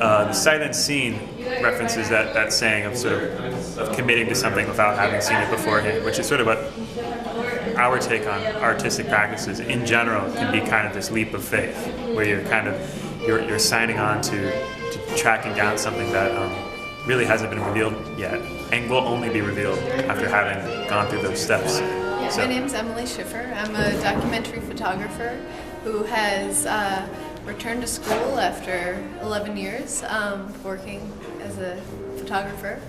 the sight unseen references that saying of sort of committing to something without having seen it beforehand, which is sort of what our take on artistic practices in general can be kind of this leap of faith, where you're signing on to tracking down something that really hasn't been revealed yet, and will only be revealed after having gone through those steps. My name's Emily Schiffer. I'm a documentary photographer who has returned to school after 11 years working as a photographer,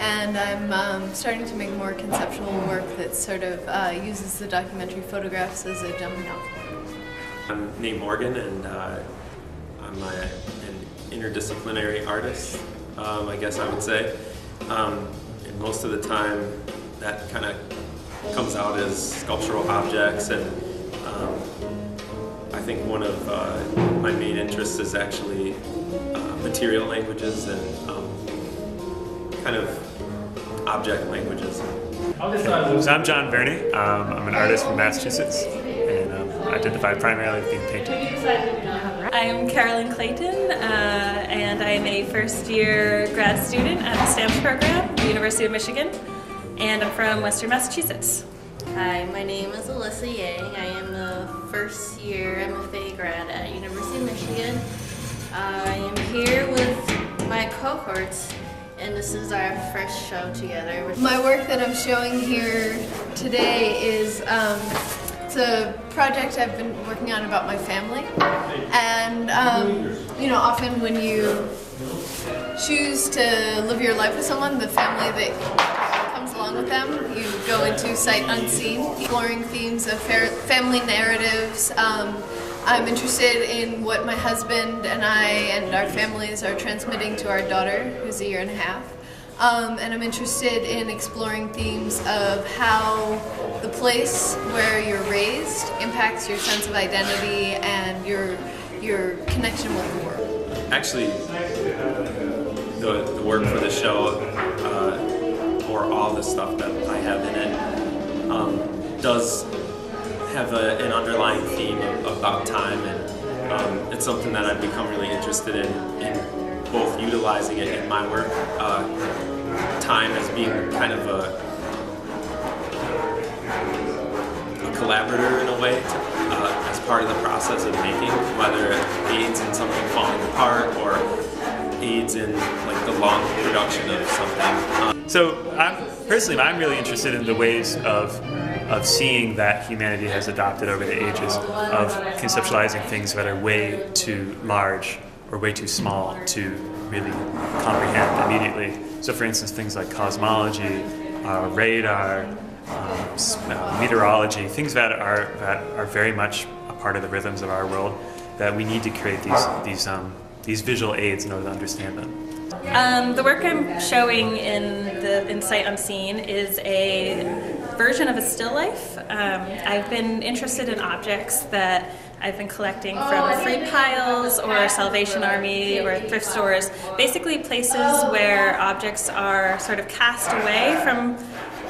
and I'm starting to make more conceptual work that sort of uses the documentary photographs as a jumping off point. I'm named Morgan, and I'm an interdisciplinary artist, I guess I would say. And most of the time that kind of comes out as sculptural objects, and I think one of my main interests is actually material languages and kind of object languages. So I'm John Verney. I'm an artist from Massachusetts, and identify primarily with being painted. I'm Carolyn Clayton, and I am a first-year grad student at the STAMPS program at the University of Michigan, and I'm from Western Massachusetts. Hi, my name is Alyssa Yang. I am a first-year MFA grad at University of Michigan. I am here with my cohorts, and this is our first show together. My work that I'm showing here today is it's a project I've been working on about my family, and often when you choose to live your life with someone, the family that comes along with them, you go into sight unseen, exploring themes of family narratives. I'm interested in what my husband and I and our families are transmitting to our daughter, who's a year and a half. And I'm interested in exploring themes of how the place where you're raised impacts your sense of identity and your connection with the world. Actually, the work for the show, or all the stuff that I have in it, does have an underlying theme about time, and it's something that I've become really interested in both utilizing it in my work, time as being kind of a collaborator in a way, as part of the process of making, whether it aids in something falling apart or aids in like the long production of something. So I'm really interested in the ways of seeing that humanity has adopted over the ages, of conceptualizing things that are way too large or way too small to really comprehend immediately. So for instance, things like cosmology, radar, meteorology, things that are very much a part of the rhythms of our world, that we need to create these visual aids in order to understand them. The work I'm showing in Sight Unseen is a version of a still life. I've been interested in objects that I've been collecting from free piles or Salvation Army or thrift stores, basically places where objects are sort of cast away from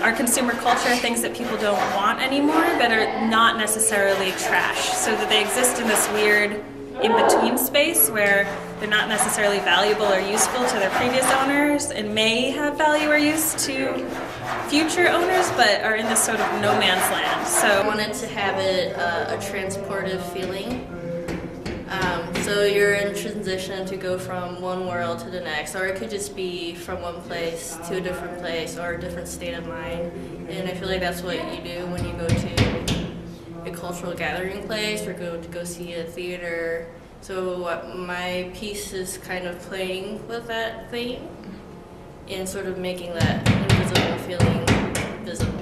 our consumer culture, things that people don't want anymore but are not necessarily trash, so that they exist in this weird in-between space where they're not necessarily valuable or useful to their previous owners and may have value or use to future owners, but are in this sort of no man's land. So I wanted to have it a transportive feeling. So you're in transition to go from one world to the next, or it could just be from one place to a different place or a different state of mind. And I feel like that's what you do when you go to a cultural gathering place or go see a theater. So my piece is kind of playing with that theme and sort of making that invisible feeling visible.